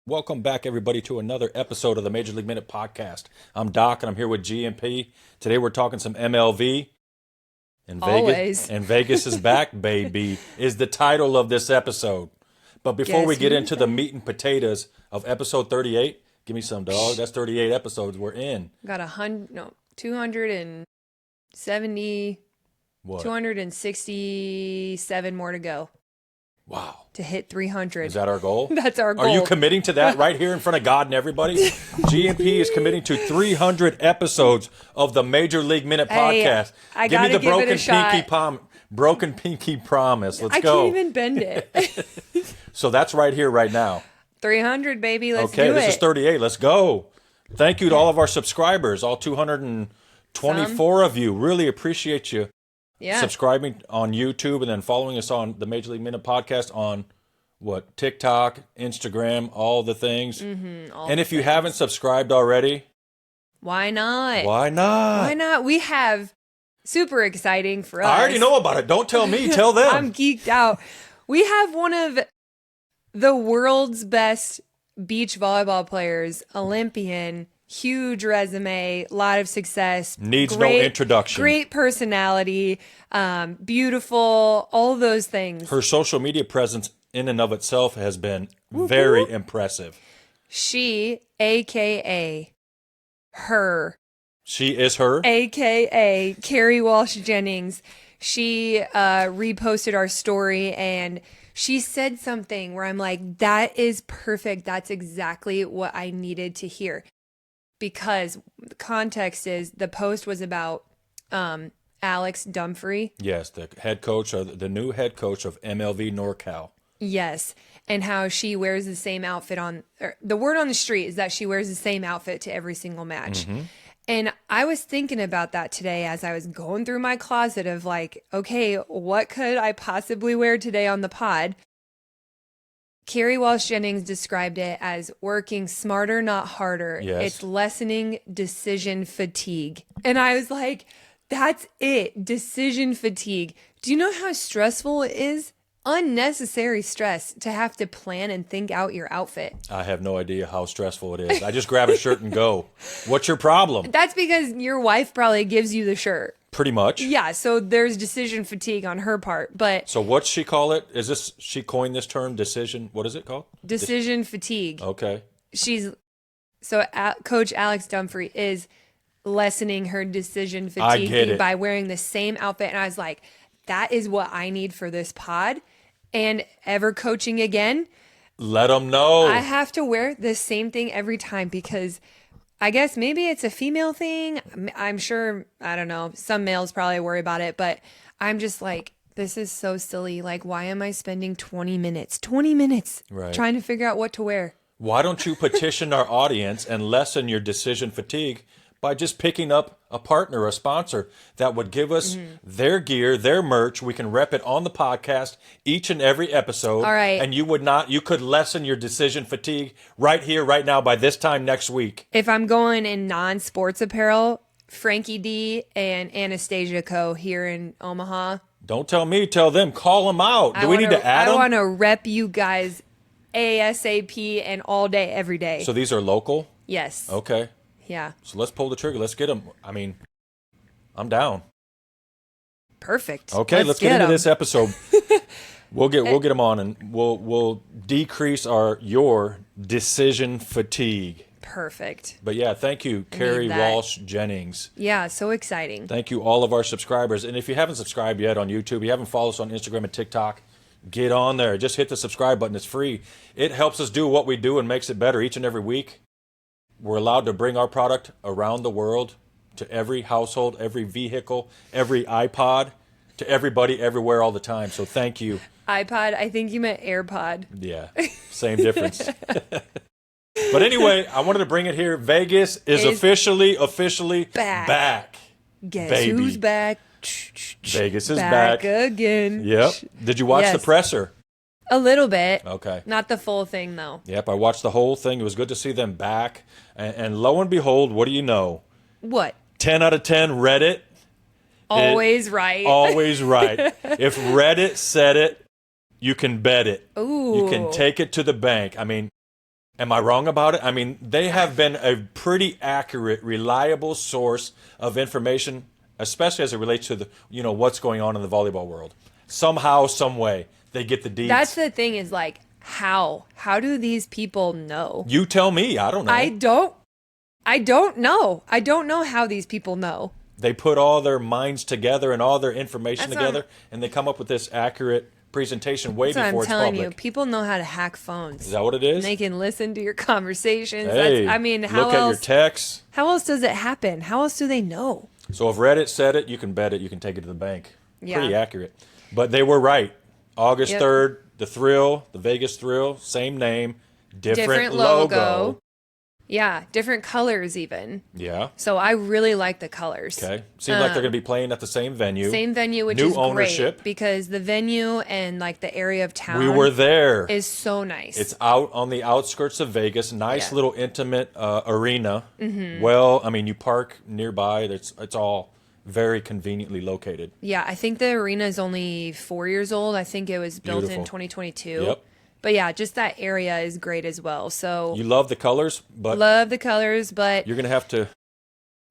Welcome back, everybody, to another episode of the Major League Minute podcast. I'm Doc, and I'm here with GMP. Today, we're talking some MLV. And Always. Vegas is back, baby, is the title of this episode. But before we get into the meat and potatoes of episode 38, give me some, dog. That's 38 episodes we're in. Got 270, What? 267 more to go. Wow. To hit 300. Is that our goal? That's our goal. Are you committing to that right here in front of God and everybody? GMP is committing to 300 episodes of the Major League Minute podcast. I Give me the give it a shot. broken pinky promise. Let's I go. can't even bend it. So that's right here, right now. 300, baby. Let's do Okay, it. this is 38. Let's go. Thank you to all of our subscribers, all 224 of you. Really appreciate you subscribing on YouTube and then following us on the Major League Minute podcast on TikTok, Instagram, all the things. And if you haven't subscribed already, why not? Why not? Why not? We have super exciting for us. I already know about it. Don't tell me. Tell them. I'm geeked out. We have one of the world's best beach volleyball players, Olympian, huge resume, lot of success. Needs no introduction. Great personality, beautiful, all those things. Her social media presence in and of itself has been very impressive. She, a.k.a. her. She is her? A.k.a. Kerri Walsh Jennings. She reposted our story and she said something where I'm like, that is perfect. That's exactly what I needed to hear. Because the context is the post was about Alex Dumfrey. Yes, the head coach, the new head coach of MLV NorCal. Yes, and how she wears the same outfit the word on the street is that she wears the same outfit to every single match. And I was thinking about that today as I was going through my closet of like, okay, what could I possibly wear today on the pod? Kerri Walsh Jennings described it as working smarter, not harder. Yes. It's lessening decision fatigue. And I was like, that's it, decision fatigue. Do you know how stressful it is? Unnecessary stress to have to plan and think out your outfit. I have no idea how stressful it is. I just grab a shirt and go. What's your problem? That's because your wife probably gives you the shirt. Pretty much. Yeah, so there's decision fatigue on her part, but... So what's she call it? She coined this term, decision, what is it called? Decision fatigue. Okay. Coach Alex Dumfrey is lessening her decision fatigue by wearing the same outfit, and I was like, that is what I need for this pod. And ever coaching again, let them know. I have to wear the same thing every time because I guess maybe it's a female thing. I'm sure, I don't know, some males probably worry about it, but I'm just like, this is so silly. Like, why am I spending 20 minutes trying to figure out what to wear? Why don't you petition our audience and lessen your decision fatigue by just picking up a partner, a sponsor that would give us their gear, their merch. We can rep it on the podcast each and every episode. All right. And you could lessen your decision fatigue right here, right now, by this time next week. If I'm going in non-sports apparel, Frankie D and Anastasia Co. here in Omaha. Don't tell me, tell them. Call them out. Do we need to add them? I want to rep you guys ASAP and all day, every day. So these are local? Yes. Okay. Yeah. So let's pull the trigger. Let's get them. I mean, I'm down. Perfect. Okay, let's get into this episode. We'll get them on, and we'll decrease your decision fatigue. Perfect. But yeah, thank you, Kerri Walsh Jennings. Yeah, so exciting. Thank you, all of our subscribers. And if you haven't subscribed yet on YouTube, you haven't followed us on Instagram and TikTok, get on there. Just hit the subscribe button. It's free. It helps us do what we do and makes it better each and every week. We're allowed to bring our product around the world to every household, every vehicle, every iPod, to everybody, everywhere, all the time. So thank you. iPod, I think you meant AirPod. Yeah, same difference. But anyway, I wanted to bring it here. Vegas is officially back. Guess baby. Who's back? Vegas is back again. Yep. Did you watch the presser? A little bit. Okay. Not the full thing, though. Yep, I watched the whole thing. It was good to see them back. And lo and behold, what do you know? What? 10 out of 10 Reddit. Always right. Always right. If Reddit said it, you can bet it. Ooh. You can take it to the bank. I mean, Am I wrong about it? I mean, they have been a pretty accurate, reliable source of information, especially as it relates to the, what's going on in the volleyball world. Somehow, some way, they get the deets. That's the thing is like, how? How do these people know? You tell me. I don't know. I don't know. I don't know how these people know. They put all their minds together and all their information That's what together, and they come up with this accurate presentation way That's before what it's I'm telling public. you. People know how to hack phones. Is that what it is? And they can listen to your conversations. Hey, I mean, how look else? at your texts. How else does it happen? How else do they know? So if Reddit said it, you can bet it. You can take it to the bank. Yeah. Pretty accurate. But they were right. August Yep. 3rd, the Thrill, the Vegas Thrill, same name, different logo. Yeah, different colors even. Yeah. So I really like the colors. Okay. Seems like they're going to be playing at the same venue. Same venue, which New is ownership. great because the venue and like the area of town We were there. is so nice. It's out on the outskirts of Vegas. Nice Yeah. little intimate arena. Mm-hmm. Well, I mean, you park nearby. It's all very conveniently located. Yeah, I think the arena is only 4 years old. I think it was built Beautiful. in 2022. Yep. But yeah, just that area is great as well. So You love the colors, but love the colors, but you're going to have to...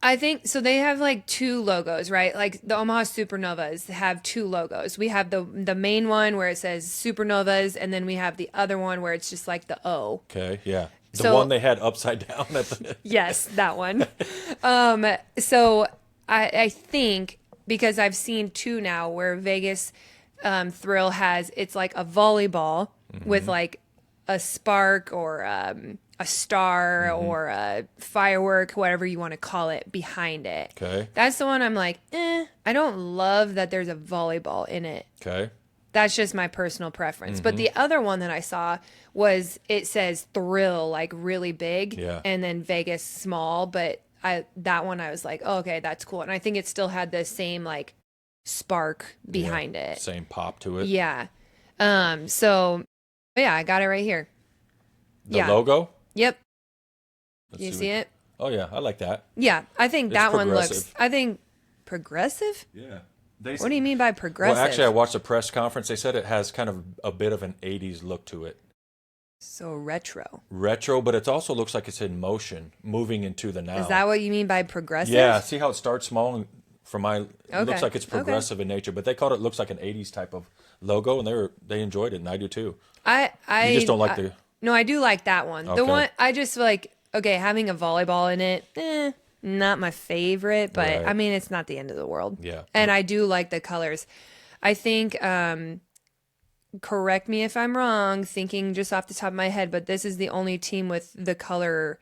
I think so. They have like two logos, right? Like the Omaha Supernovas have two logos. We have the main one where it says Supernovas, and then we have the other one where it's just like the O. Okay, yeah. The So- one they had upside down at the... Yes, that one. So I think because I've seen two now where Vegas Thrill has, it's like a volleyball with like a spark or a star or a firework, whatever you want to call it, behind it. Okay, That's the one I'm like, I don't love that there's a volleyball in it. okay. That's just my personal preference. But the other one that I saw was, it says Thrill, like really big, Yeah. and then Vegas small. But that one I was like, oh, okay, that's cool. And I think it still had the same like spark behind it. Same pop to it. Yeah. So yeah, I got it right here. The yeah. logo? Yep. Let's You what- see it? Oh, yeah, I like that. Yeah, I think It's that one looks. progressive. I think progressive. Yeah. What do you mean by progressive? Well, actually, I watched a press conference. They said it has kind of a bit of an 80s look to it. So retro. Retro, but it also looks like it's in motion, moving into the now. Is that what you mean by progressive? Yeah, see how it starts small and it Okay. looks like it's Okay. progressive in nature, but they called it looks like an 80s type of logo, and they enjoyed it, and I do too. I You just don't like the... No, I do like that one. Okay. The one I just like, okay, having a volleyball in it, not my favorite, but Right. I mean, it's not the end of the world. Yeah. And I do like the colors. I think, correct me if I'm wrong, thinking just off the top of my head, but this is the only team with the color,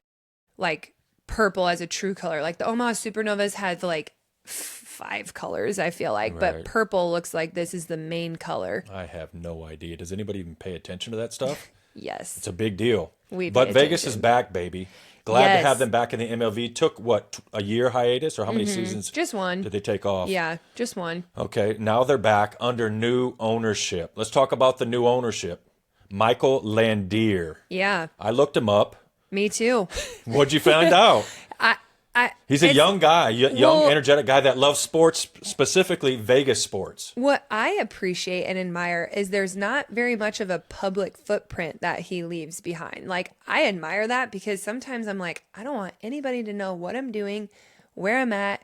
like purple as a true color. Like the Omaha Supernovas has like 5 colors, I feel like, Right. but purple looks like this is the main color. I have no idea. Does anybody even pay attention to that stuff? Yes. It's a big deal. We But pay Vegas attention. is back, baby. Glad Yes. to have them back in the MLV. Took, what, a year hiatus? Or how many seasons Just one. did they take off? Yeah, just one. Okay, now they're back under new ownership. Let's talk about the new ownership. Michael Landier. Yeah, I looked him up. me too. What'd you find out? He's a it's- young guy, young, well- energetic guy that loves sports, specifically Vegas sports. What I appreciate and admire is there's not very much of a public footprint that he leaves behind. Like, I admire that because sometimes I'm like, I don't want anybody to know what I'm doing, where I'm at,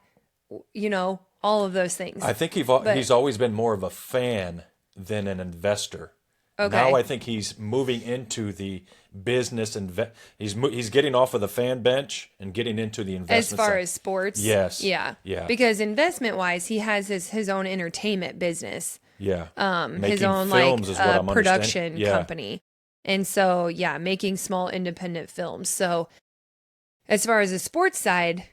all of those things. I think he's always been more of a fan than an investor. Okay. Now I think he's moving into the business and he's getting off of the fan bench and getting into the investment As far side. as sports. Yes. Yeah. Yeah. Because investment wise, he has his own entertainment business. Yeah. His Making own films is what I'm production understanding. Yeah. company. And so, yeah, making small independent films. So as far as the sports side,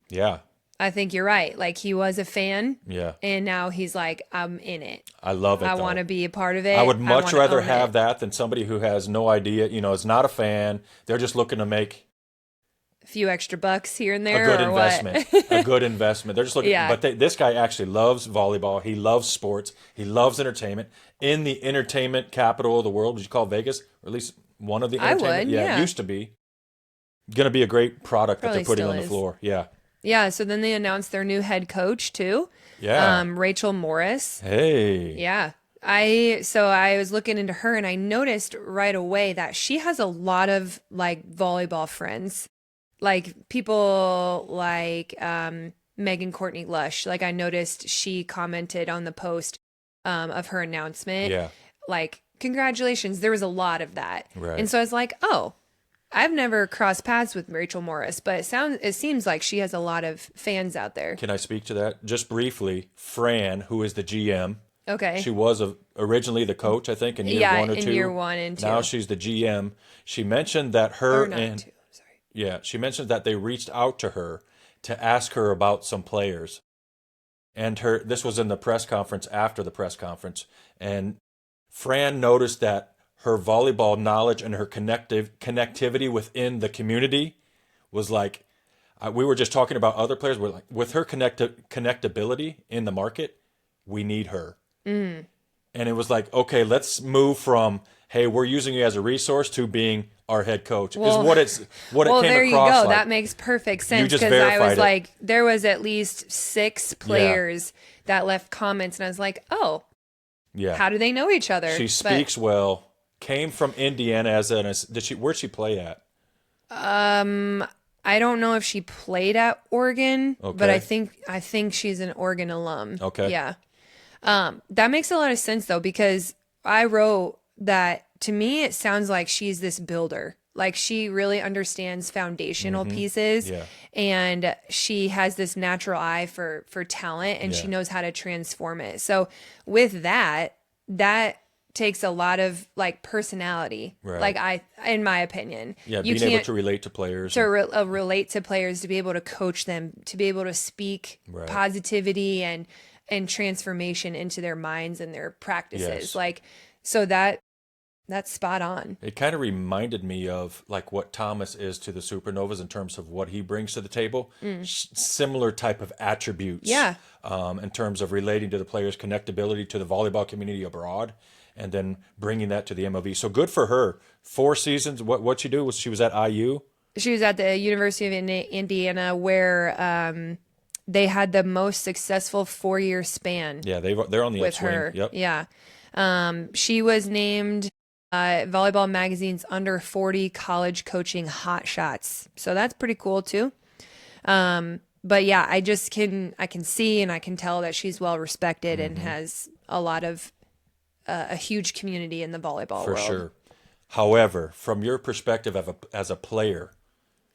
Yeah. I think you're right. Like, he was a fan Yeah. and now he's like, I'm in it. I love it. I though. want to be a part of it. I would much wanna rather own have it. that than somebody who has no idea, is not a fan. They're just looking to make A few extra bucks here and a there. good or investment. What? A good investment. They're just looking, Yeah. but this guy actually loves volleyball. He loves sports. He loves entertainment. In the entertainment capital of the world, would you call Vegas? Or at least one of the I entertainment? would, yeah. It used to be. Going to be a great product Probably that they're putting still on the is. floor. Yeah. Yeah. So then they announced their new head coach too. Yeah. Rachel Morris. Hey. Yeah. So I was looking into her and I noticed right away that she has a lot of like volleyball friends, like people like Megan Courtney Lush. Like I noticed she commented on the post of her announcement, Yeah. like congratulations. There was a lot of that, Right. and so I was like, oh, I've never crossed paths with Rachel Morris, but it seems like she has a lot of fans out there. Can I speak to that just briefly? Fran, who is the GM. Okay. She was originally the coach, I think, in year 1 or 2. in year 1 and 2. Now she's the GM. She mentioned that her Or not and 2. Sorry. yeah, she mentioned that they reached out to her to ask her about some players. And this was in the press conference after the press conference. And Fran noticed that her volleyball knowledge and her connectivity within the community was like, we were just talking about other players. We're like, with her connectability in the market, we need her. And it was like, okay, let's move from, hey, we're using you as a resource to being our head coach. Is what it came across there you go. like. That makes perfect sense just because I was verified it. like, there was at least 6 players that left comments, and I was like, oh, Yeah. how do they know each other? She speaks well. Came from Indiana where'd she play at? I don't know if she played at Oregon, but Okay. I think she's an Oregon alum. Okay. Yeah. That makes a lot of sense though, because I wrote that to me, it sounds like she's this builder. Like she really understands foundational pieces Yeah. and she has this natural eye for talent and she Yeah. knows how to transform it. So with that takes a lot of like personality. Right. Like in my opinion, Yeah, you being able to relate to players. to relate to players, to be able to coach them, to be able to speak Right. positivity and transformation into their minds and their practices. Yes. Like, so that's spot on. It kind of reminded me of like what Thomas is to the Supernovas in terms of what he brings to the table. Similar type of attributes. Yeah. In terms of relating to the players' connectability to the volleyball community abroad, and then bringing that to the MLV. So good for her. 4 seasons. What she do was she was at IU. She was at the University of Indiana where they had the most successful 4-year span. Yeah, they're on the with upswing. her. Yep. Yeah. She was named Volleyball Magazine's under 40 college coaching hot shots. So that's pretty cool too. But yeah, I can see and I can tell that she's well respected and has a lot of a huge community in the volleyball For world. sure. However, from your perspective as a player,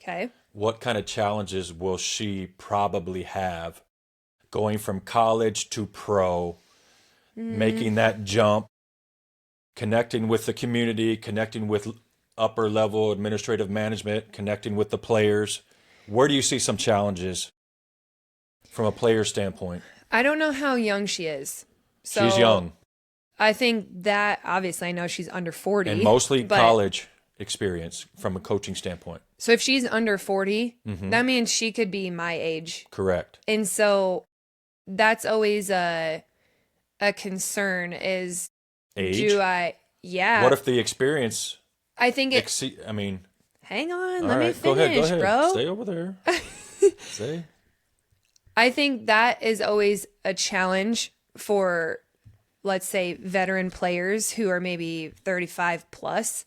Okay. what kind of challenges will she probably have going from college to pro, making that jump, connecting with the community, connecting with upper level administrative management, connecting with the players? Where do you see some challenges from a player standpoint? I don't know how young she is. So She's young I think that obviously I know she's under 40. and mostly but- college experience from a coaching standpoint. So if she's under 40, that means she could be my age. Correct. And so that's always a concern is Age? yeah. What if the experience I think it hang on, All let me right, finish, bro. Stay over there. Stay. I think that is always a challenge for, let's say, veteran players who are maybe 35 plus.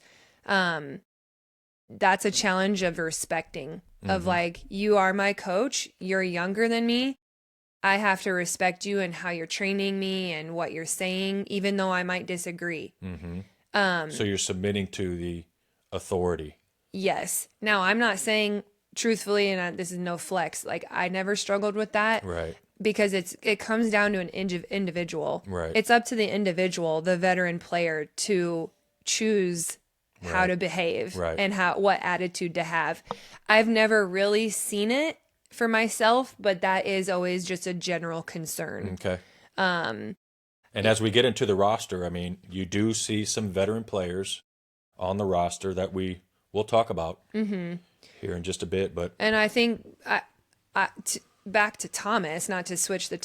That's a challenge of respecting, of like, you are my coach, you're younger than me. I have to respect you and how you're training me and what you're saying, even though I might disagree. So you're submitting to the authority. Yes. Now, I'm not saying truthfully, and this is no flex, like I never struggled with that. Right. Because it comes down to an individual. Right. It's up to the individual, the veteran player, to choose how to behave and what attitude to have. I've never really seen it for myself, but that is always just a general concern. Okay. And as we get into the roster, I mean, you do see some veteran players on the roster that we will talk about here in just a bit. But And I think back to Thomas, not to switch the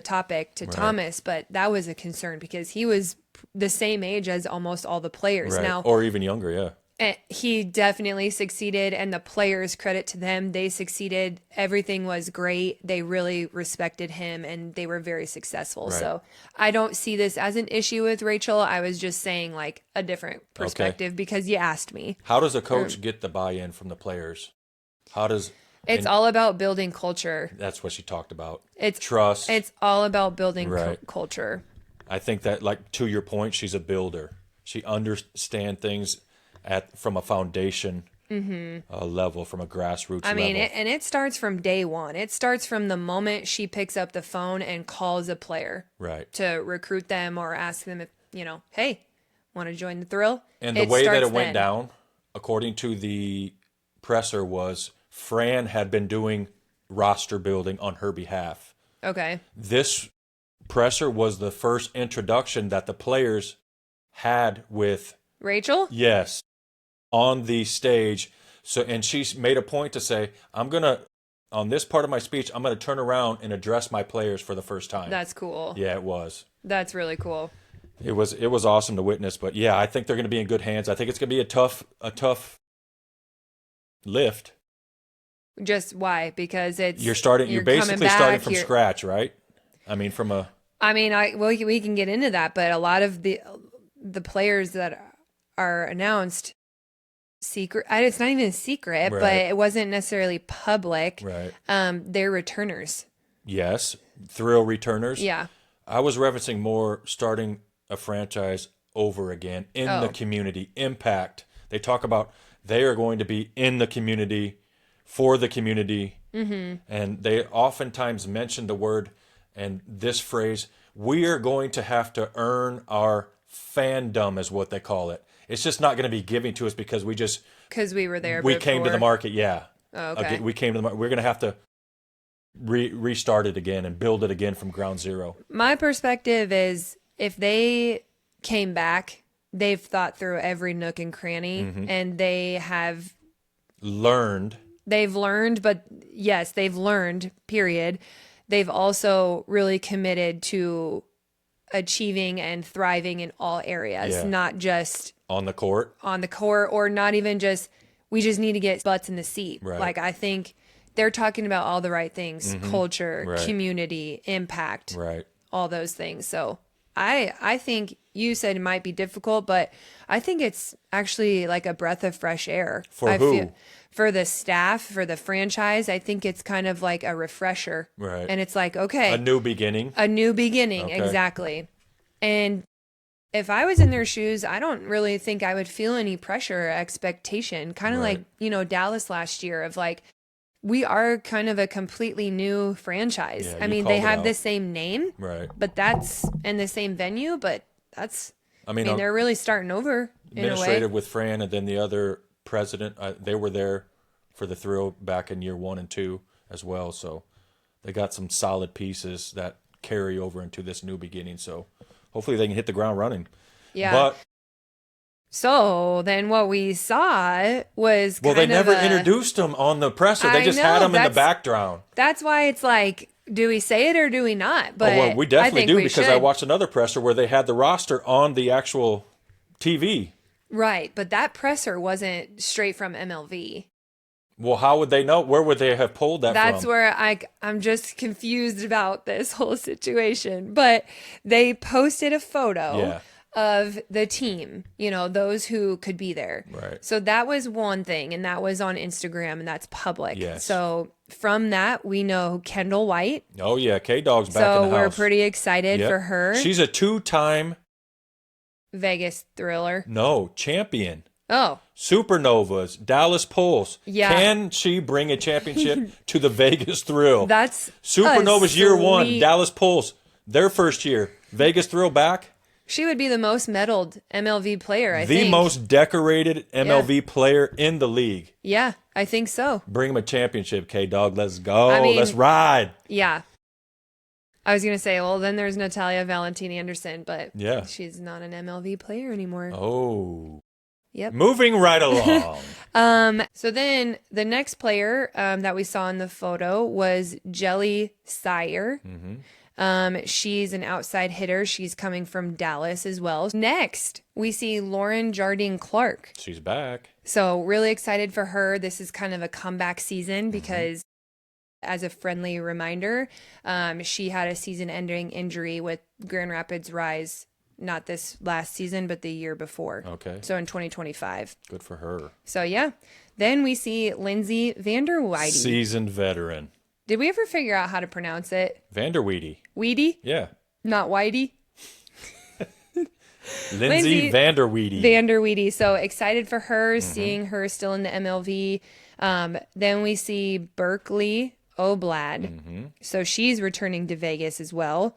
topic to Thomas, but that was a concern because he was the same age as almost all the players. Now, or even younger, yeah. He definitely succeeded, and the players, credit to them, they succeeded. Everything was great. They really respected him, and they were very successful. Right. So I don't see this as an issue with Rachel. I was just saying like a different perspective because you asked me. How does a coach get the buy-in from the players? It's all about building culture. That's what she talked about. It's trust. It's all about building Right. culture. I think that, like, to your point, she's a builder. She understands things from a foundation level, from a grassroots I mean, level. it starts from day one. It starts from the moment she picks up the phone and calls a player Right. to recruit them or ask them if, hey, want to join the thrill? And the way that starts it went then. down, according to the presser, was Fran had been doing roster building on her behalf. Okay. This presser was the first introduction that the players had with, Rachel? yes, on the stage. So, and she made a point to say, on this part of my speech, I'm going to turn around and address my players for the first time. That's cool. Yeah, it was. That's really cool. It was awesome to witness. But yeah, I think they're going to be in good hands. I think it's going to be a tough lift. Just why? Because You're basically starting from scratch, right? I mean, we can get into that, but a lot of the players that are announced secret, it's not even a secret, Right. but it wasn't necessarily public. Right. They're returners. Yes, thrill returners. Yeah. I was referencing more starting a franchise over again in the community. Impact. They talk about they are going to be in the community, for the community. Mm-hmm. And they oftentimes mention the word and this phrase, we are going to have to earn our fandom, is what they call it. It's just not going to be given to us because we were there we came to the market, yeah. Oh, okay. We came to the market. We're going to have to restart it again and build it again from ground zero. My perspective is if they came back, they've thought through every nook and cranny, and they have learned. They've learned, but yes, they've learned, period. They've also really committed to achieving and thriving in all areas, not just on the court, or not even just, we just need to get butts in the seat. Right. Like, I think they're talking about all the right things, culture, Right. community, impact, right? all those things. So I think you said it might be difficult, but I think it's actually like a breath of fresh air. For who? For the staff, for the franchise. I think it's kind of like a refresher. Right. And it's like, okay. A new beginning. Okay. Exactly. And if I was in their shoes, I don't really think I would feel any pressure or expectation. Kind of Right. like, Dallas last year of like, we are kind of a completely new franchise. Yeah, I you mean, they called it have out. the same name, Right. but that's in the same venue, but that's, I mean, they're really starting over in a way. Administrative with Fran and then the other president, they were there for the thrill back in year 1 and 2 as well. So they got some solid pieces that carry over into this new beginning. So hopefully they can hit the ground running. Yeah. But so then what we saw was they never introduced them on the presser. They just had them in the background. That's why it's like, do we say it or do we not? But we definitely do because I should. watched another presser where they had the roster on the actual TV. Right, but that presser wasn't straight from MLV. Well, how would they know? Where would they have pulled that from? That's where I'm just confused about this whole situation. But they posted a photo of the team, those who could be there. Right. So that was one thing, and that was on Instagram, and that's public. Yes. So from that, we know Kendall White. Oh, yeah. K-Dog's back in the house. So we're pretty excited for her. She's a 2-time... Vegas Thriller. No, champion. Oh. Supernovas, Dallas Pulse. Yeah. Can she bring a championship to the Vegas Thrill? That's Supernovas year 1, Dallas Pulse, their first year. Vegas Thrill back. She would be the most medaled MLV player, I think. The most decorated MLV player in the league. Yeah, I think so. Bring him a championship, K-Dog. Let's go. Let's ride. Yeah. I was going to say, well, then there's Natalia Valentini Anderson, but she's not an MLV player anymore. Oh. Yep. Moving right along. So then the next player that we saw in the photo was Jelly Sire. She's an outside hitter. She's coming from Dallas as well. Next, we see Lauren Jardine Clark. She's back. So really excited for her. This is kind of a comeback season because as a friendly reminder, she had a season-ending injury with Grand Rapids Rise, not this last season, but the year before. Okay. So in 2025. Good for her. So yeah. Then we see Lindsay Vanderweide. Seasoned veteran. Did we ever figure out how to pronounce it? Vanderweide. Weedy? Yeah. Not Whitey? Lindsay Vanderweide. Vanderweide. So excited for her, seeing her still in the MLV. Then we see Berkeley Oblad. So she's returning to Vegas as well.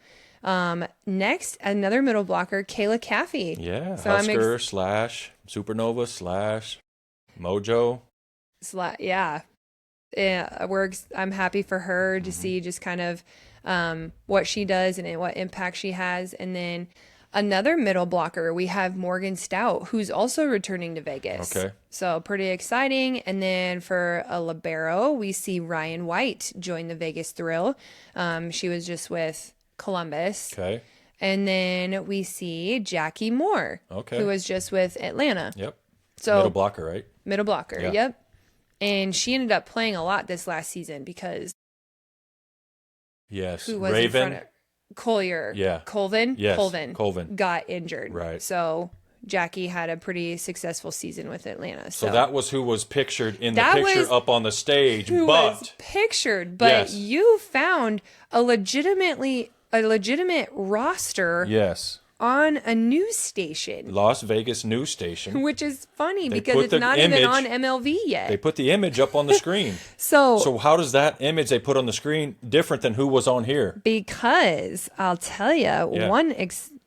Next, another middle blocker, Kayla Caffey. Yeah. So Husker slash Supernova slash Mojo. Yeah. I'm happy for her to see just kind of what she does and what impact she has. And then another middle blocker, we have Morgan Stout, who's also returning to Vegas. Okay. So pretty exciting. And then for a libero, we see Ryan White join the Vegas Thrill. She was just with Columbus. Okay. And then we see Jackie Moore, who was just with Atlanta. Yep. So Middle blocker, right? Middle blocker, Yeah. Yep. And she ended up playing a lot this last season because Yes. who was Raven. in front of Collier? Yeah. Colvin? Yes. Colvin got injured. Right. So Jackie had a pretty successful season with Atlanta. So that was who was pictured in the picture up on the stage. Who was pictured, but you found a legitimate roster Yes. on a news station. Las Vegas news station. Which is funny They because put it's the not even image- on MLV yet. They put the image up on the screen. So how does that image they put on the screen different than who was on here? because I'll tell you,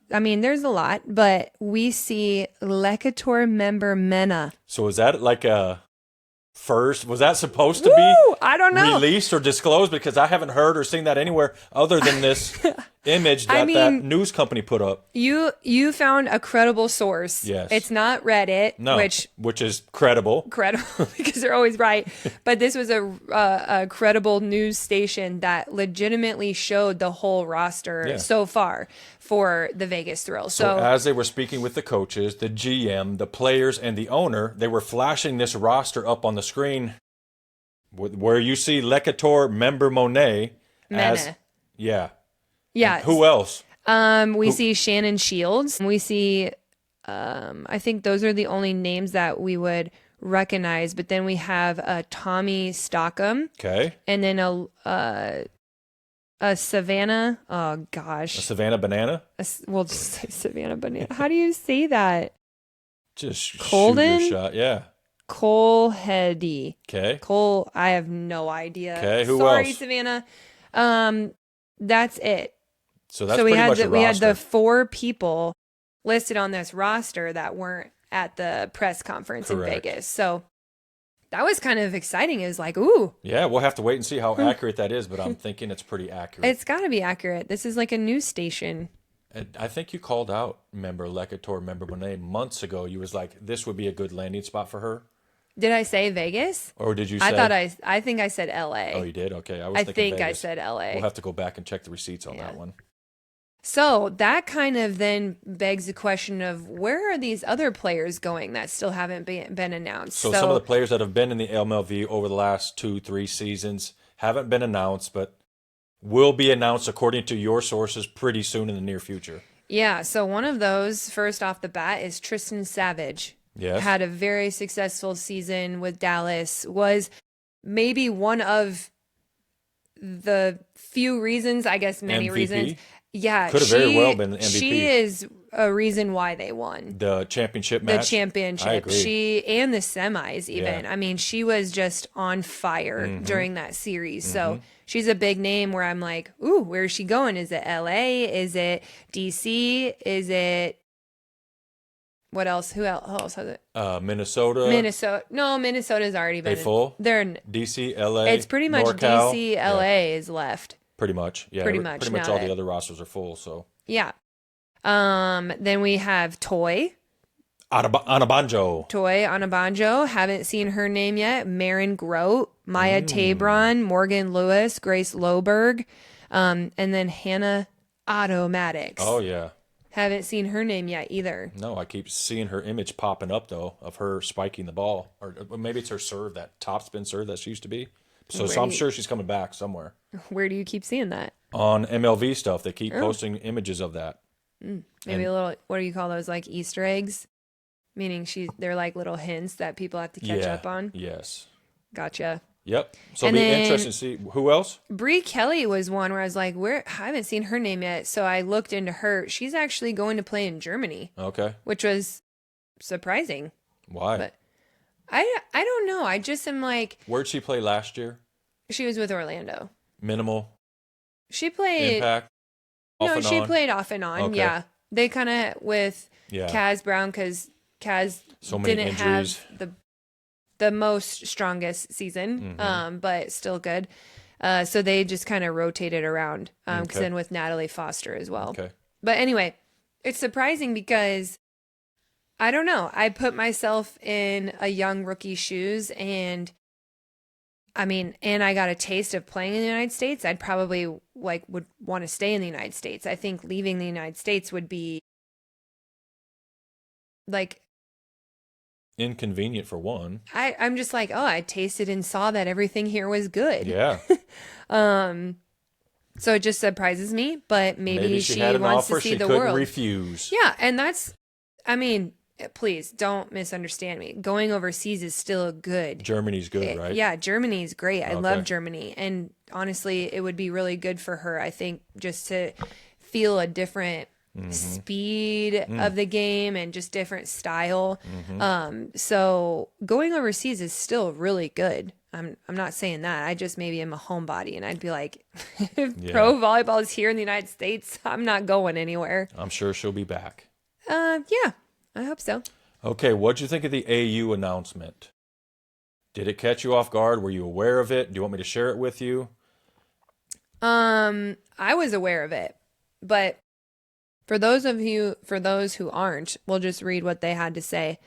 there's a lot, but we see Lecator Member-Meneh. So is that like a first? Was that supposed to be I don't know. released or disclosed? Because I haven't heard or seen that anywhere other than this image that that news company put up. You found a credible source. Yes. It's not Reddit, No, which is credible. because they're always right. But this was a credible news station that legitimately showed the whole roster so far for the Vegas Thrill. So as they were speaking with the coaches, the GM, the players, and the owner, they were flashing this roster up on the screen where you see Lecator Member-Meneh as... Yeah. Yeah. Who else? We see Shannon Shields. We see, I think those are the only names that we would recognize. But then we have Tommy Stockham. Okay. And then a Savannah. Oh, gosh. A Savannah Banana? We'll just say Savannah Banana. How do you say that? Just Colden? shoot your shot. Yeah. Cole Heady. Okay. Cole, I have no idea. Okay, who Sorry, else? Savannah. That's it. So that's pretty much a roster. We had the 4 people listed on this roster that weren't at the press conference in Vegas. So that was kind of exciting. It was like, ooh. Yeah, we'll have to wait and see how accurate that is, but I'm thinking it's pretty accurate. It's got to be accurate. This is like a news station. And I think you called out Lecator Member-Meneh months ago. You was like, this would be a good landing spot for her. Did I say Vegas? Or did you say? I think I said LA. Oh, you did? Okay. I think I said LA. We'll have to go back and check the receipts on that one. So that kind of then begs the question of where are these other players going that still haven't been announced? So some of the players that have been in the MLV over the last 2-3 seasons haven't been announced, but will be announced according to your sources pretty soon in the near future. Yeah. So one of those, first off the bat, is Tristan Savage. Yes. Had a very successful season with Dallas. Was maybe one of the few reasons, I guess many MVP? Reasons. Yeah. Could have very well been the MVP. She is a reason why they won. The championship match? The championship. I agree. She and the semis even. Yeah. I mean, she was just on fire during that series. So she's a big name where I'm like, ooh, where is she going? Is it LA? Is it DC? Is it what else? Who else has it? Minnesota. No, Minnesota's already been. They full? They're DC, LA. It's pretty much NorCal. DC, LA is left. Pretty much. Yeah. Pretty much all the other rosters are full. So. Yeah. Then we have Toy. Onabanjo. Onabanjo. Haven't seen her name yet. Marin Grote, Maya Tabron, Morgan Lewis, Grace Loberg. And then Hannah Maddox. Oh, yeah. Haven't seen her name yet either. No, I keep seeing her image popping up, though, of her spiking the ball. Or maybe it's her serve, that topspin serve that she used to be. So I'm sure she's coming back somewhere. Where do you keep seeing that? On MLV stuff, they keep posting images of that. Maybe a little, what do you call those, like Easter eggs? Meaning they're like little hints that people have to catch up on? Yes. Gotcha. Yep. So And it'll be then- interesting to see who else. Bree Kelly was one where I was like, I haven't seen her name yet. So I looked into her. She's actually going to play in Germany, Okay. which was surprising. Why? But I don't know. I just am like, Where'd she play last year? she was with Orlando. Minimal She played. impact. Off No, and she on? played off and on. Okay. Yeah. They kind of with Yeah. Kaz Brown because Kaz So many didn't injuries. have the most strongest season, Mm-hmm. but still good. So they just kind of rotated around because Okay. then with Natalie Foster as well. Okay. But anyway, it's surprising because I don't know. I put myself in a young rookie's shoes and I got a taste of playing in the United States. I'd probably would want to stay in the United States. I think leaving the United States would be like, Inconvenient for one. I'm just like, oh, I tasted and saw that everything here was good. Yeah. So it just surprises me, but maybe she she had an wants offer to see she the couldn't world. refuse. Yeah, and please don't misunderstand me. Going overseas is still good. Germany's good, right? Yeah, Germany's great. I love Okay. Germany. And honestly, it would be really good for her, I think, just to feel a different speed of the game and just different style. So going overseas is still really good. I'm not saying that. I just maybe am a homebody and I'd be like, if pro volleyball is here in the United States, I'm not going anywhere. I'm sure she'll be back. Yeah, I hope so. Okay, what'd you think of the AU announcement? Did it catch you off guard? Were you aware of it? Do you want me to share it with you? I was aware of it, but for those who aren't, we'll just read what they had to say.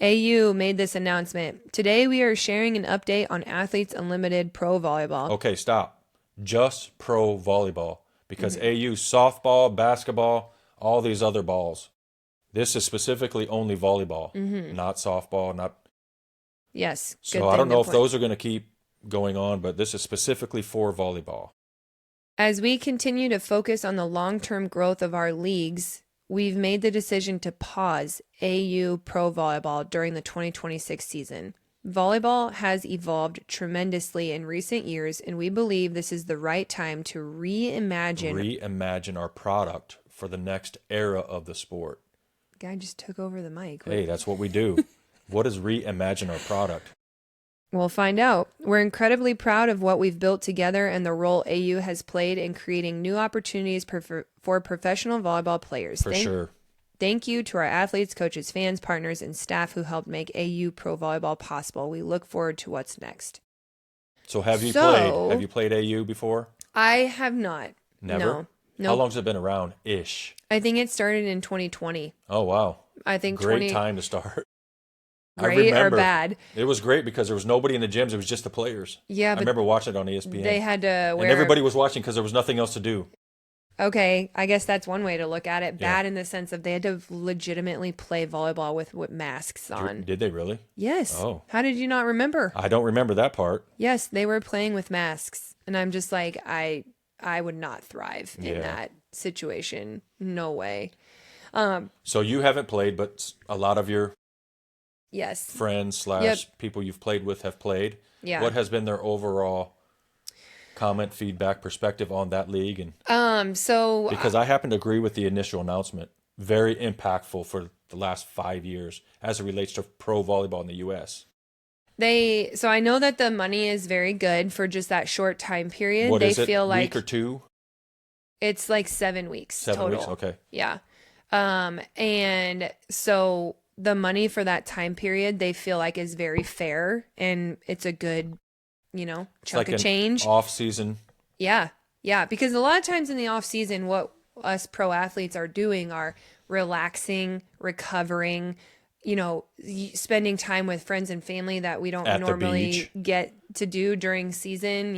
AU made this announcement. Today we are sharing an update on Athletes Unlimited Pro Volleyball. Okay, stop. Just pro volleyball. Because AU softball, basketball, all these other balls. This is specifically only volleyball, not softball, not. Yes. So I don't know if those are going to keep going on, but this is specifically for volleyball. As we continue to focus on the long-term growth of our leagues, we've made the decision to pause AU Pro Volleyball during the 2026 season. Volleyball has evolved tremendously in recent years, and we believe this is the right time to reimagine Our product for the next era of the sport. Guy just took over the mic. Hey, that's what we do. What is reimagine our product? We'll find out. We're incredibly proud of what we've built together and the role AU has played in creating new opportunities for professional volleyball players. For sure. Thank you to our athletes, coaches, fans, partners, and staff who helped make AU Pro Volleyball possible. We look forward to what's next. So have you played? Have you played AU before? I have not. Never? No. How long's it been around? Ish. I think it started in 2020. Oh, wow. I think Great time to start. Great or bad? It was great because there was nobody in the gyms. It was just the players. Yeah, I but remember watching it on ESPN. they had to wear... And everybody was watching because there was nothing else to do. Okay, I guess that's one way to look at it. Yeah. Bad in the sense of they had to legitimately play volleyball with masks on. Did they really? Yes. Oh. How did you not remember? I don't remember that part. Yes, they were playing with masks. And I'm just like, I would not thrive in that situation. No way. So you haven't played, but a lot of your Yes. friends / people you've played with have played. Yeah. What has been their overall comment, feedback, perspective on that league? And So because I happen to agree with the initial announcement. Very impactful for the last 5 years as it relates to pro volleyball in the U.S. so I know that the money is very good for just that short time period. What they is it? feel like Week or two? it's like 7 weeks 7 total. weeks. Okay. Yeah. And so the money for that time period they feel like is very fair and it's a good, chunk like of change. Off season. Yeah. Yeah. Because a lot of times in the off season, what us pro athletes are doing are relaxing, recovering, spending time with friends and family that we don't At the normally beach. get to do during season,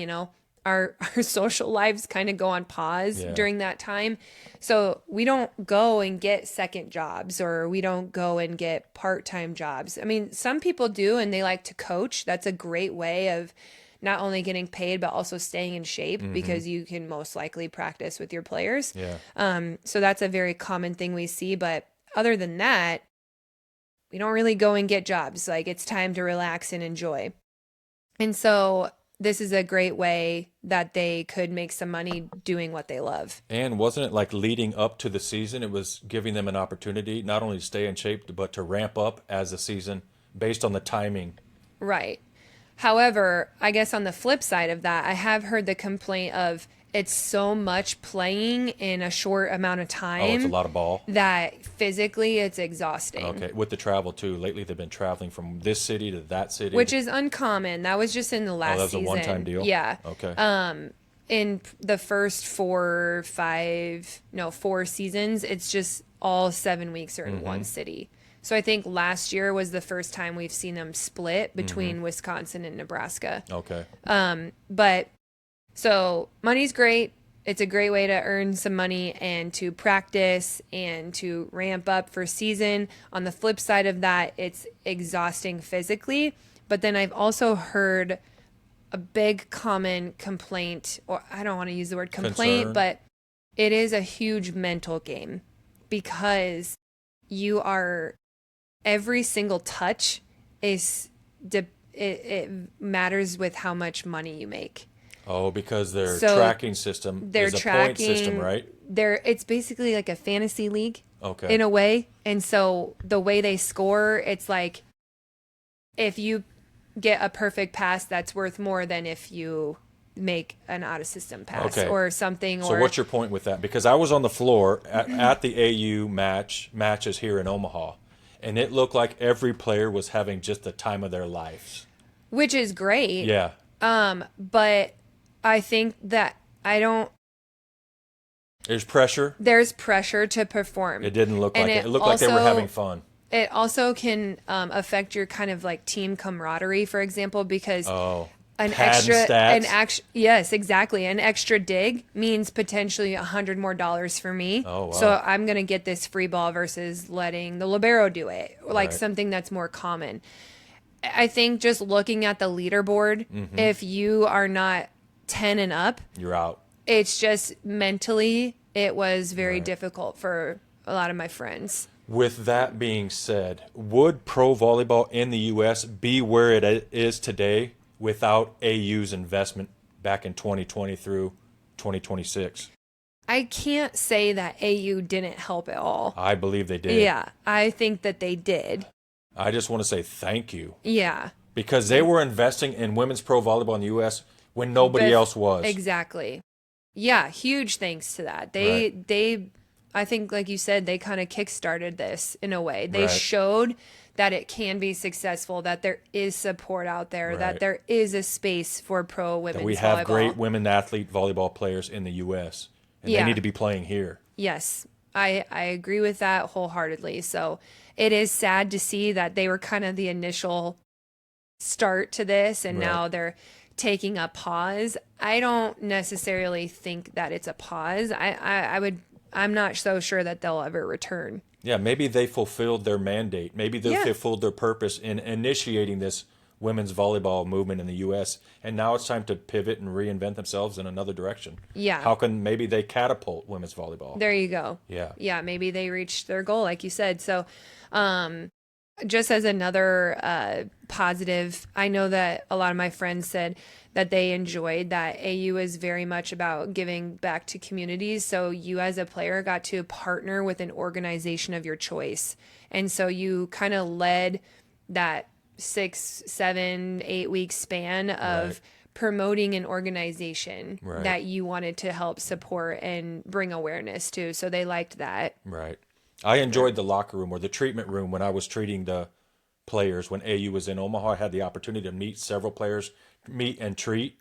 our social lives kind of go on pause Yeah. during that time. So we don't go and get second jobs, or we don't go and get part-time jobs. I mean, some people do, and they like to coach. That's a great way of not only getting paid, but also staying in shape, because you can most likely practice with your players. Yeah. So that's a very common thing we see. But other than that, we don't really go and get jobs. Like, it's time to relax and enjoy. And so this is a great way that they could make some money doing what they love. And wasn't it like leading up to the season, it was giving them an opportunity not only to stay in shape, but to ramp up as the season based on the timing? Right. However, I guess on the flip side of that, I have heard the complaint of it's so much playing in a short amount of time. Oh, it's a lot of ball. That physically it's exhausting. Okay, with the travel too. Lately they've been traveling from this city to that city. Which is uncommon. That was just in the last season. Oh, that was a one-time deal? Yeah. Okay. In the first 4 seasons, it's just all 7 weeks are in one city. So I think last year was the first time we've seen them split between Wisconsin and Nebraska. Okay. But so money's great. It's a great way to earn some money and to practice and to ramp up for season. On the flip side of that, it's exhausting physically. But then I've also heard a big common complaint, or I don't want to use the word complaint, Concern. but it is a huge mental game, because you are, every single touch is, it matters with how much money you make. Oh, because their So tracking system They're is a tracking, point system, right? It's basically like a fantasy league. Okay. In a way. And so the way they score, it's like, if you get a perfect pass, that's worth more than if you make an out of system pass or something. So what's your point with that? Because I was on the floor at the AU matches here in Omaha, and it looked like every player was having just the time of their lives. Which is great. Yeah. But I think that There's pressure. There's pressure to perform. It didn't look like it. It looked also, like they were having fun. It also can affect your kind of like team camaraderie, for example, because yes, exactly. An extra dig means potentially $100 more for me. Oh, wow. So I'm going to get this free ball versus letting the libero do it, like something that's more common. I think just looking at the leaderboard, if you are not 10 and up, you're out. It's just mentally, it was very difficult for a lot of my friends. With that being said, would pro volleyball in the U.S. be where it is today without AU's investment back in 2020 through 2026? I can't say that AU didn't help at all. I believe they did. Yeah, I think that they did. I just want to say thank you. Yeah. Because they were investing in women's pro volleyball in the U.S. when nobody else was. Exactly. Yeah, huge thanks to that. They I think, like you said, they kind of kickstarted this in a way. They showed that it can be successful, that there is support out there, that there is a space for pro women's volleyball. We have great women athlete volleyball players in the U.S., and they need to be playing here. Yes, I agree with that wholeheartedly. So it is sad to see that they were kind of the initial start to this, and now they're taking a pause. I don't necessarily think that it's a pause. I'm not so sure that they'll ever return. Yeah, maybe they fulfilled their mandate. Maybe they fulfilled their purpose in initiating this women's volleyball movement in the U.S., and now it's time to pivot and reinvent themselves in another direction. Yeah. How can maybe they catapult women's volleyball? There you go. Yeah. Yeah, maybe they reached their goal, like you said. So just as another positive, I know that a lot of my friends said that they enjoyed that AU is very much about giving back to communities. So you as a player got to partner with an organization of your choice. And so you kind of led that 6, 7, 8 week span of promoting an organization that you wanted to help support and bring awareness to. So they liked that. Right. I enjoyed the locker room or the treatment room when I was treating the players. When AU was in Omaha, I had the opportunity to meet several players, meet and treat,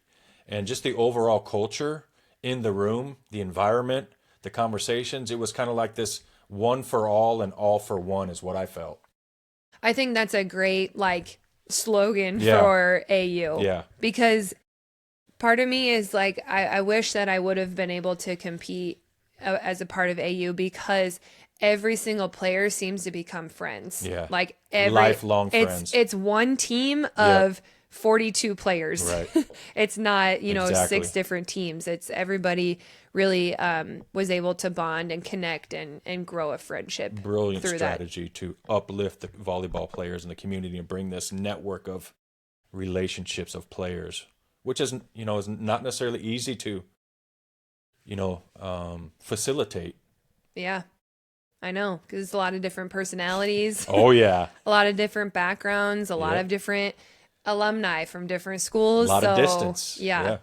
and just the overall culture in the room, the environment, the conversations. It was kind of like this one for all and all for one is what I felt. I think that's a great slogan for AU. Yeah. Because Part of me is like, I wish that I would have been able to compete as a part of AU, because every single player seems to become friends. Yeah. Like lifelong friends. It's one team of 42 players. Right. It's not, Exactly. 6 different teams. It's everybody really was able to bond and connect and grow a friendship. Brilliant through strategy to uplift the volleyball players in the community and bring this network of relationships of players, which is, is not necessarily easy to, facilitate. Yeah, I know, because it's a lot of different personalities. Oh, yeah. A lot of different backgrounds, a lot of different alumni from different schools. A lot of distance. Yeah.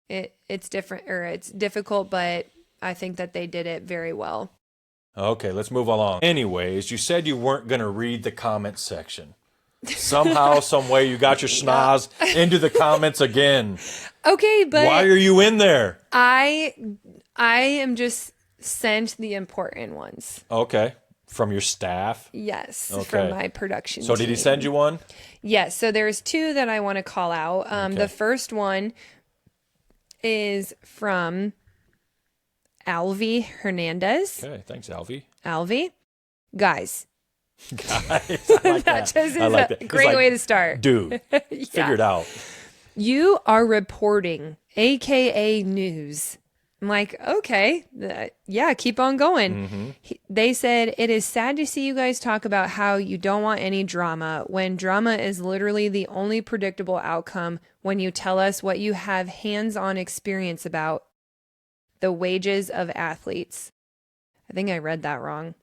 It's different, or it's difficult, but I think that they did it very well. Okay, let's move along. Anyways, you said you weren't going to read the comment section. Somehow, some way, you got your schnoz into the comments again. Okay, but why are you in there? I am just sent the important ones. Okay, from your staff? Yes, okay. From my production So did he team. send you one? Yes, so there's 2 that I want to call out. Okay. The first one is from Alvi Hernandez. Okay, thanks, Alvi. Alvi, guys. Guys, I like that. Just is I like a that. great way to start. Dude, figure it out. You are reporting, aka news. I'm like, okay, yeah, keep on going. They said, it is sad to see you guys talk about how you don't want any drama, when drama is literally the only predictable outcome when you tell us what you have hands-on experience about the wages of athletes. I think I read that wrong.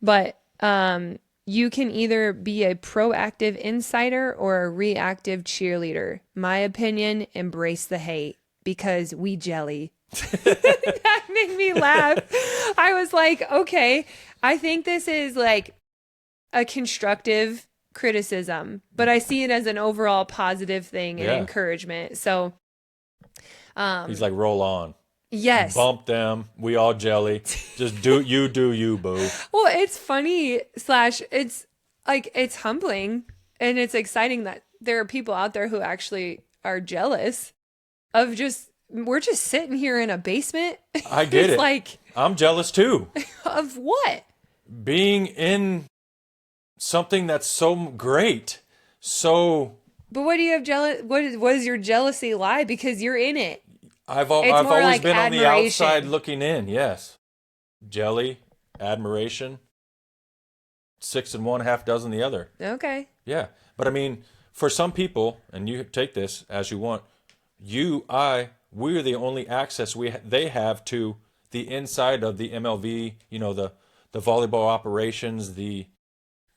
But you can either be a proactive insider or a reactive cheerleader. My opinion, embrace the hate, because we jelly. That made me laugh. I was like, okay, I think this is like a constructive criticism, but I see it as an overall positive thing and encouragement. So he's like, roll on. Yes. Bump them. We all jelly. Just do you, boo. Well, it's funny / it's like, it's humbling, and it's exciting that there are people out there who actually are jealous of we're just sitting here in a basement. I get it. Like, I'm jealous too. Of what? Being in something that's so great. So. But what do you have jealous? What does your jealousy lie? Because you're in it. I've always like been on the admiration. outside looking in. Yes. Jelly, admiration. 6 and 1, half dozen the other. Okay. Yeah. But I mean, for some people, and you take this as you want, we're the only access they have to the inside of the MLV, the volleyball operations, the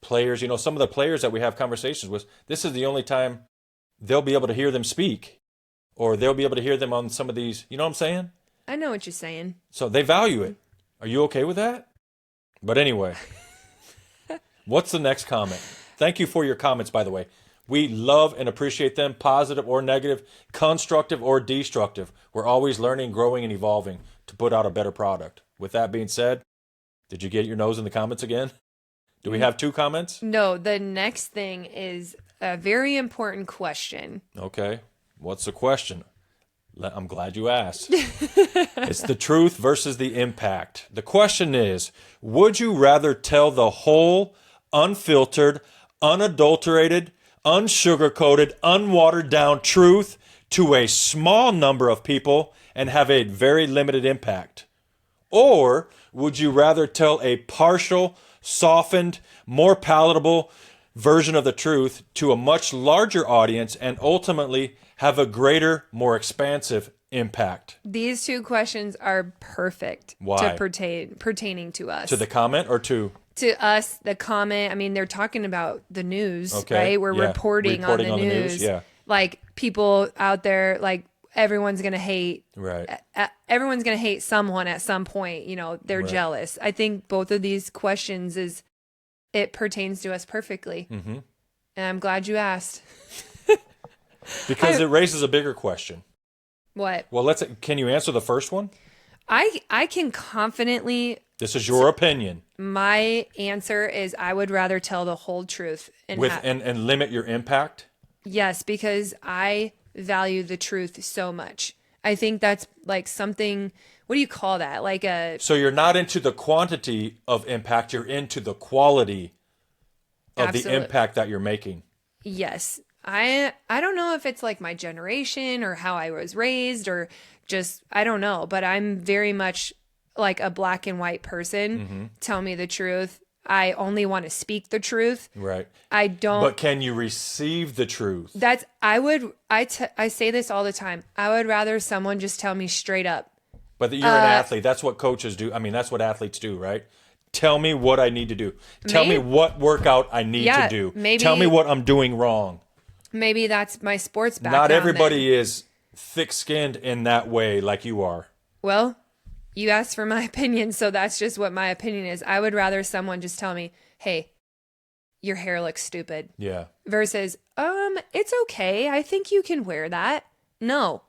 players, some of the players that we have conversations with, this is the only time they'll be able to hear them speak, or they'll be able to hear them on some of these, you know what I'm saying? I know what you're saying. So they value it. Are you okay with that? But anyway, what's the next comment? Thank you for your comments, by the way. We love and appreciate them, positive or negative, constructive or destructive. We're always learning, growing, and evolving to put out a better product. With that being said, did you get your nose in the comments again? Do we have 2 comments? No, the next thing is a very important question. Okay. What's the question? I'm glad you asked. It's the truth versus the impact. The question is, would you rather tell the whole, unfiltered, unadulterated, unsugar-coated, unwatered down truth to a small number of people and have a very limited impact? Or would you rather tell a partial, softened, more palatable version of the truth to a much larger audience and ultimately have a greater, more expansive impact? These 2 questions are perfect. Why? To pertaining to us. To the comment or to? To us, the comment. I mean, they're talking about the news, Okay. right? We're Yeah. reporting on the news. Yeah. Like, people out there, like, everyone's going to hate. Right. Everyone's going to hate someone at some point. They're Right. jealous. I think both of these questions it pertains to us perfectly. Mm-hmm. And I'm glad you asked. Because it raises a bigger question. What? Well, can you answer the first one? I can confidently. This is your opinion. My answer is I would rather tell the whole truth and And limit your impact? yes, because I value the truth so much. I think that's like something, what do you call that? Like So you're not into the quantity of impact, you're into the quality of the impact that you're making. Yes. I don't know if it's like my generation or how I was raised or just, I don't know, but I'm very much like a black and white person. Tell me the truth. I only want to speak the truth. Right. I don't. But can you receive the truth? I say this all the time. I would rather someone just tell me straight up. But you're an athlete. That's what coaches do. I mean, that's what athletes do, right? Tell me what I need to do. Tell me what workout I need to do. Tell me what I'm doing wrong. Maybe that's my sports background. Not everybody is thick-skinned in that way like you are. Well, you asked for my opinion, so that's just what my opinion is. I would rather someone just tell me, hey, your hair looks stupid. Yeah. Versus, it's okay. I think you can wear that. No.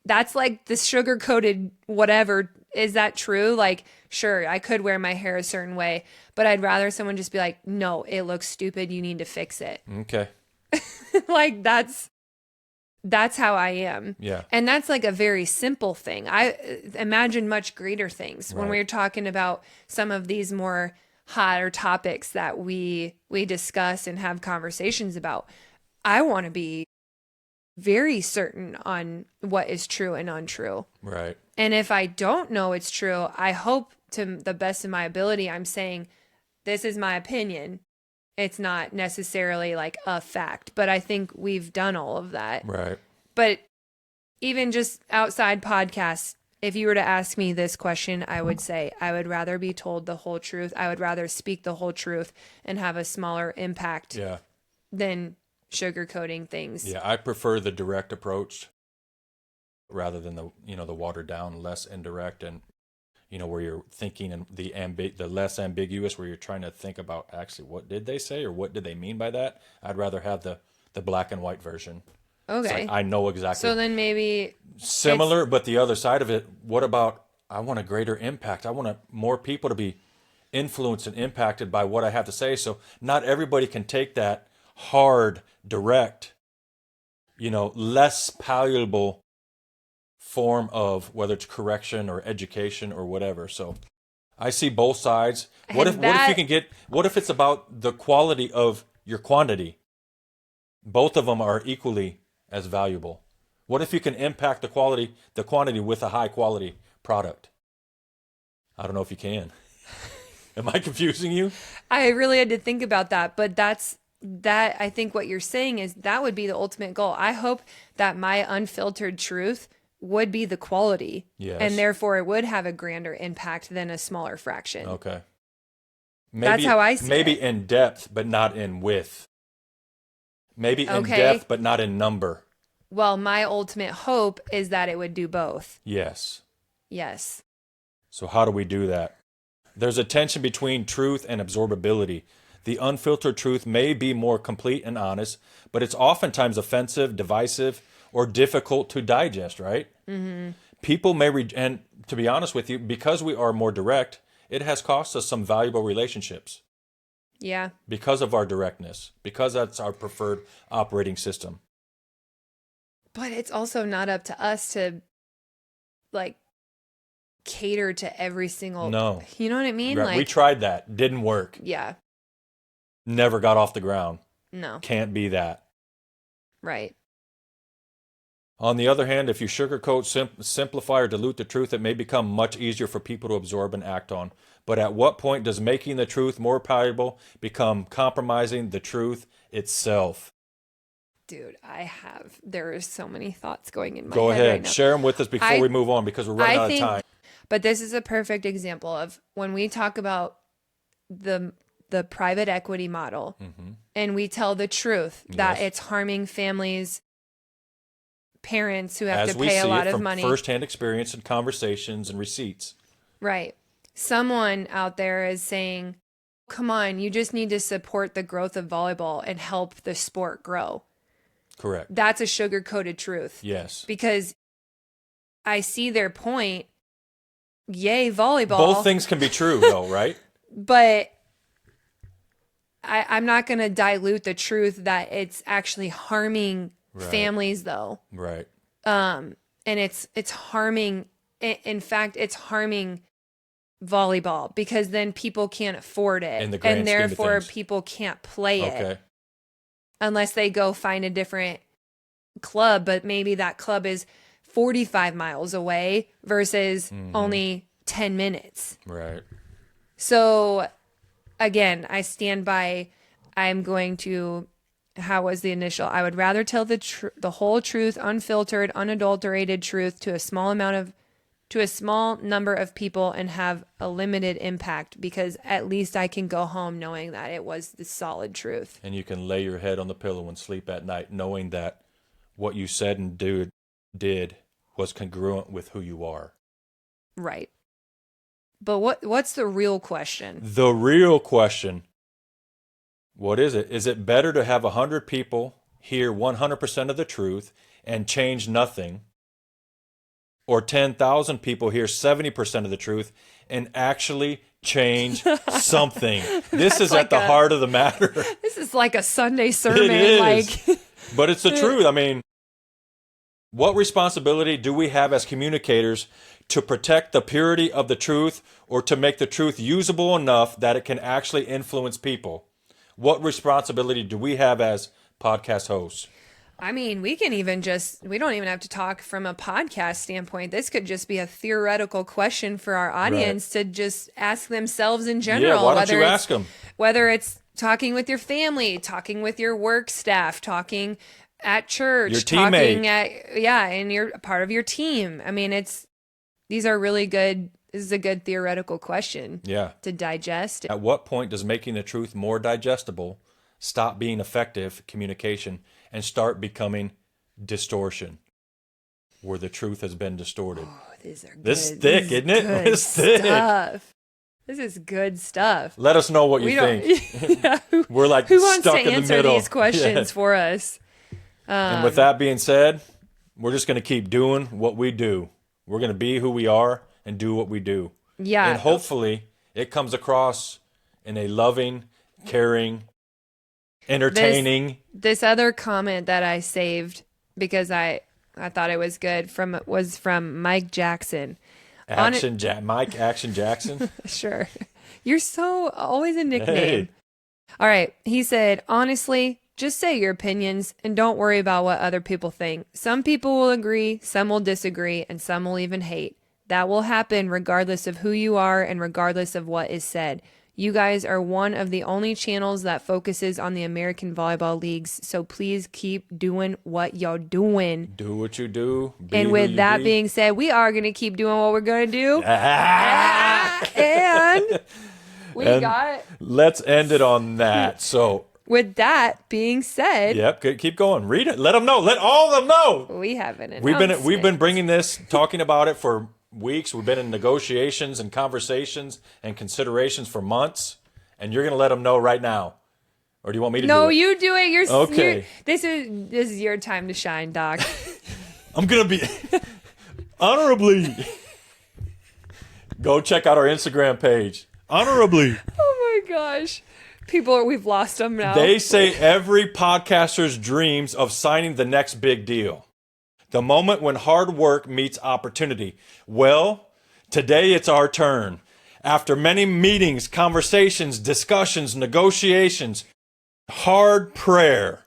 That's like the sugar-coated whatever. Is that true? Like, sure, I could wear my hair a certain way, but I'd rather someone just be like, no, it looks stupid. You need to fix it. Okay. Like, that's how I am. Yeah. And that's like a very simple thing. I imagine much greater things when we're talking about some of these more hotter topics that we discuss and have conversations about. I want to be very certain on what is true and untrue. Right. And if I don't know it's true, I hope to the best of my ability, I'm saying, this is my opinion. It's not necessarily like a fact, but I think we've done all of that. Right. But even just outside podcasts, if you were to ask me this question, I would say I would rather be told the whole truth. I would rather speak the whole truth and have a smaller impact than sugarcoating things. Yeah, I prefer the direct approach rather than the watered down, less indirect, and where you're thinking and the less ambiguous, where you're trying to think about actually what did they say or what did they mean by that. I'd rather have the black and white version. Okay. Like I know exactly. So then maybe similar, but the other side of it, what about I want a greater impact. I want more people to be influenced and impacted by what I have to say. So not everybody can take that hard, direct, less palatable form of whether it's correction or education or whatever. So I see both sides. What if it's about the quality of your quantity? Both of them are equally as valuable. What if you can impact the quantity with a high quality product? I don't know if you can. Am I confusing you? I really had to think about that, but I think what you're saying is that would be the ultimate goal. I hope that my unfiltered truth would be the quality. Yes. And therefore it would have a grander impact than a smaller fraction. Okay. That's how I see it. Maybe in depth, but not in width. Maybe in depth, but not in number. Well, my ultimate hope is that it would do both. Yes. Yes. So how do we do that? There's a tension between truth and absorbability. The unfiltered truth may be more complete and honest, but it's oftentimes offensive, divisive, or difficult to digest, right? Mm-hmm. People may, and to be honest with you, because we are more direct, it has cost us some valuable relationships. Yeah. Because of our directness, because that's our preferred operating system. But it's also not up to us to, cater to every single... No. You know what I mean? Right. We tried that. Didn't work. Yeah. Never got off the ground. No. Can't be that. Right. On the other hand, if you sugarcoat, simplify, or dilute the truth, it may become much easier for people to absorb and act on. But at what point does making the truth more valuable become compromising the truth itself? Dude, there are so many thoughts going in my head. Go ahead. Right now. Share them with us before we move on, because we're running out of time. But this is a perfect example of when we talk about the private equity model, mm-hmm. and we tell the truth that it's harming families, parents who have to pay a lot of money. As we see it from firsthand experience and conversations and receipts. Right. Someone out there is saying, come on, you just need to support the growth of volleyball and help the sport grow. Correct. That's a sugar-coated truth. Yes. Because I see their point. Yay, volleyball. Both things can be true, though, right? But I'm not going to dilute the truth that it's actually harming families, though. Right. And it's harming. In fact, it's harming volleyball because then people can't afford it, In the grand and scheme of therefore things. people can't play it Okay. unless they go find a different club. But maybe that club is 45 miles away versus only 10 minutes. Right. So again, I stand by. I'm going to. How was the initial? I would rather tell the whole truth, unfiltered, unadulterated truth to a small number of people and have a limited impact, because at least I can go home knowing that it was the solid truth. And you can lay your head on the pillow and sleep at night knowing that what you said and did was congruent with who you are. Right. But what's the real question? The real question, what is it? Is it better to have 100 people hear 100% of the truth and change nothing, or 10,000 people hear 70% of the truth and actually change something? This is at the heart of the matter. This is like a Sunday sermon. It is. But it's the truth. I mean, what responsibility do we have as communicators to protect the purity of the truth, or to make the truth usable enough that it can actually influence people? What responsibility do we have as podcast hosts? I mean, we don't even have to talk from a podcast standpoint. This could just be a theoretical question for our audience to just ask themselves in general. Yeah, why don't you ask them? Whether it's talking with your family, talking with your work staff, talking at church, your teammate. and you're a part of your team. I mean, these are really good. This is a good theoretical question to digest. At what point does making the truth more digestible stop being effective communication and start becoming distortion, where the truth has been distorted? Oh, these are good. This is thick, isn't it? It's thick. Stuff. This is good stuff. Let us know what you think. Yeah, We're like who wants stuck to in the answer middle. these questions for us? And with that being said, we're just going to keep doing what we do. We're going to be who we are and do what we do. Yeah. And hopefully it comes across in a loving, caring, entertaining. This other comment that I saved because I thought it was good was from Mike Jackson. Mike Action Jackson. Sure. You're so always a nickname. Hey. All right. He said, honestly, just say your opinions and don't worry about what other people think. Some people will agree, some will disagree, and some will even hate. That will happen regardless of who you are and regardless of what is said. You guys are one of the only channels that focuses on the American volleyball leagues, so please keep doing what you're doing. Do what you do. And with that being said, we are going to keep doing what we're going to do. And we got it. Let's end it on that. So, with that being said, yep, keep going. Read it. Let them know. Let all of them know. We have an announcement. We've been bringing this, talking about it for weeks. We've been in negotiations and conversations and considerations for months, and you're going to let them know right now. Or do you want me to do it? No, you do it. Okay. This is your time to shine, Doc. I'm going to be honorably. Go check out our Instagram page. Honorably. Oh my gosh. We've lost them now. They say every podcaster's dreams of signing the next big deal. The moment when hard work meets opportunity. Well, today it's our turn. After many meetings, conversations, discussions, negotiations, hard prayer,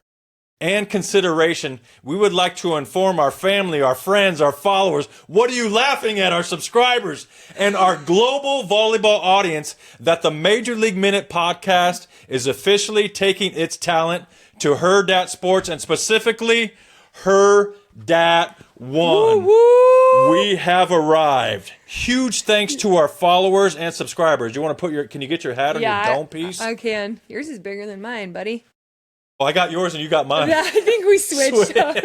and consideration, we would like to inform our family, our friends, our followers, what are you laughing at, our subscribers, and our global volleyball audience that the Major League Minute podcast is officially taking its talent to Hurrdat Sports, and specifically Hurrdat 1. Woo-woo! We have arrived. Huge thanks to our followers and subscribers. You want to can you get your hat on your dome piece? I can. Yours is bigger than mine, buddy. Well, I got yours and you got mine. Yeah, I think we switched up.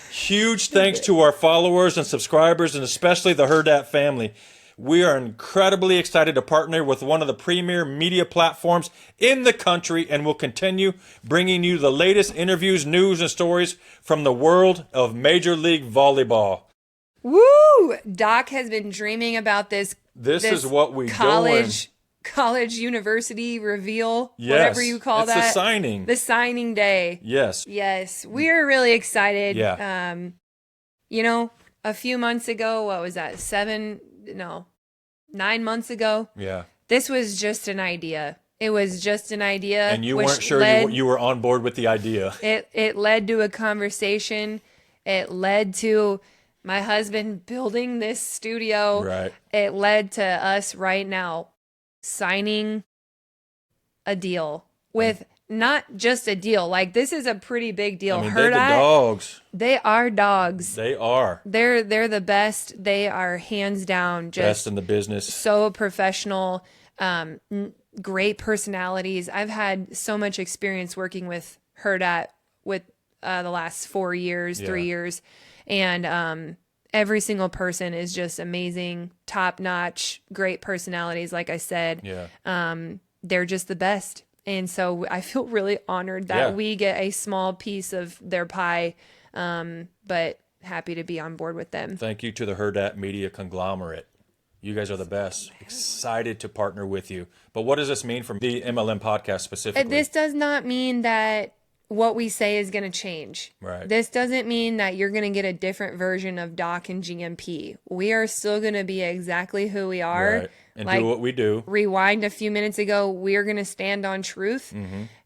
Huge thanks to our followers and subscribers, and especially the Hurrdat family. We are incredibly excited to partner with one of the premier media platforms in the country, and will continue bringing you the latest interviews, news, and stories from the world of Major League Volleyball. Woo! Doc has been dreaming about this. This is what we college college university reveal, Yes, whatever you call it's that. the signing. The signing day. Yes. Yes. We're really excited. Yeah. You know, a few months ago, what was that? 9 months ago. Yeah. This was just an idea. It was just an idea. And you weren't sure you were on board with the idea. It led to a conversation. It led to my husband building this studio. Right. It led to us right now signing a deal with not just a deal. Like, this is a pretty big deal. I mean, they're the dogs. They are dogs. They are. They're the best. They are hands down just best in the business. So professional. Great personalities. I've had so much experience working with Hurrdat with the last 4 years, 3 years. And every single person is just amazing, top notch, great personalities. Like I said, they're just the best. And so I feel really honored that we get a small piece of their pie, but happy to be on board with them. Thank you to the Hurrdat Media Conglomerate. You guys are the best. Excited to partner with you. But what does this mean for the MLM podcast specifically? This does not mean that what we say is going to change. Right. This doesn't mean that you're going to get a different version of Doc and GMP. We are still going to be exactly who we are. Right. And do what we do. Rewind a few minutes ago, we are going to stand on truth.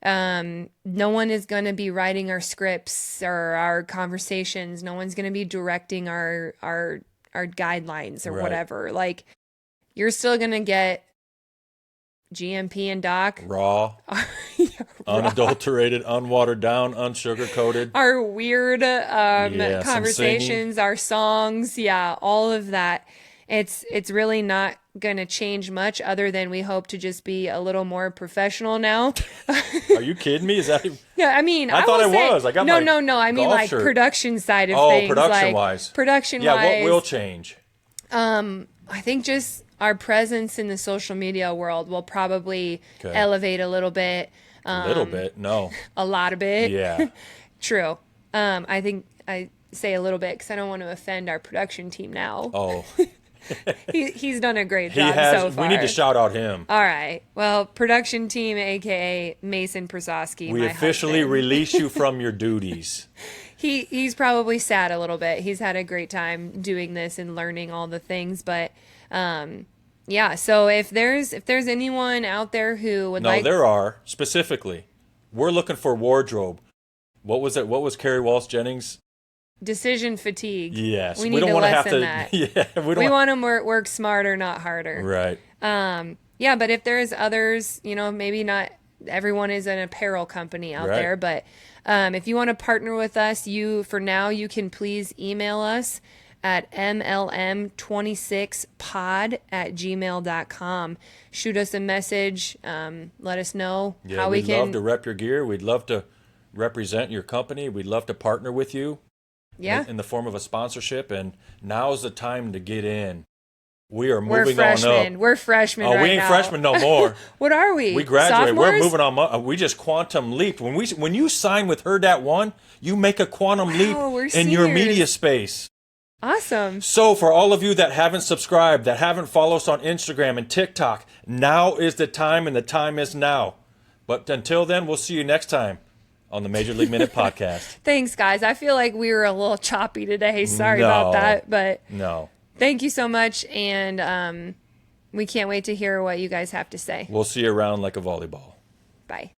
No one is going to be writing our scripts or our conversations. No one's going to be directing our guidelines or whatever. Like, you're still going to get GMP and Doc. Raw. Unadulterated, unwatered down, unsugar-coated. Our weird conversations, our songs, all of that. It's really not going to change much other than we hope to just be a little more professional now. Are you kidding me? Is that even... Yeah, I mean, I thought it was. I got no. I mean, like, shirt. production side of things. Production-wise. Production-wise. Yeah, what will change? I think just our presence in the social media world will probably elevate a little bit. A little bit? No. A lot of bit. Yeah. True. I think I say a little bit because I don't want to offend our production team now. Oh. He's done a great job so far. We need to shout out him. All right. Well, production team, a.k.a. Mason Prososki. We officially release you from your duties. He's probably sad a little bit. He's had a great time doing this and learning all the things. But, so if there's anyone out there who would like... No, there are, specifically. We're looking for wardrobe. What was it? What was Kerri Walsh Jennings? Decision fatigue. Yes. We need to lessen that. Yeah, we want to work smarter, not harder. Right. But if there's others, maybe not everyone is an apparel company out there, but if you want to partner with us, you can please email us at mlm26pod@gmail.com. Shoot us a message. Let us know how we can. We'd love to rep your gear. We'd love to represent your company. We'd love to partner with you. Yeah. In the form of a sponsorship, and now's the time to get in. We're moving on up. We're freshmen right now. Oh, we ain't freshmen no more. What are we? We graduated. Sophomores? We're moving on. We just quantum leaped. When you sign with Hurrdat 1, you make a quantum leap in your media space. Awesome. So for all of you that haven't subscribed, that haven't followed us on Instagram and TikTok, now is the time, and the time is now. But until then, we'll see you next time on the Major League Minute podcast. Thanks, guys. I feel like we were a little choppy today. Sorry about that. But no. Thank you so much, and we can't wait to hear what you guys have to say. We'll see you around like a volleyball. Bye.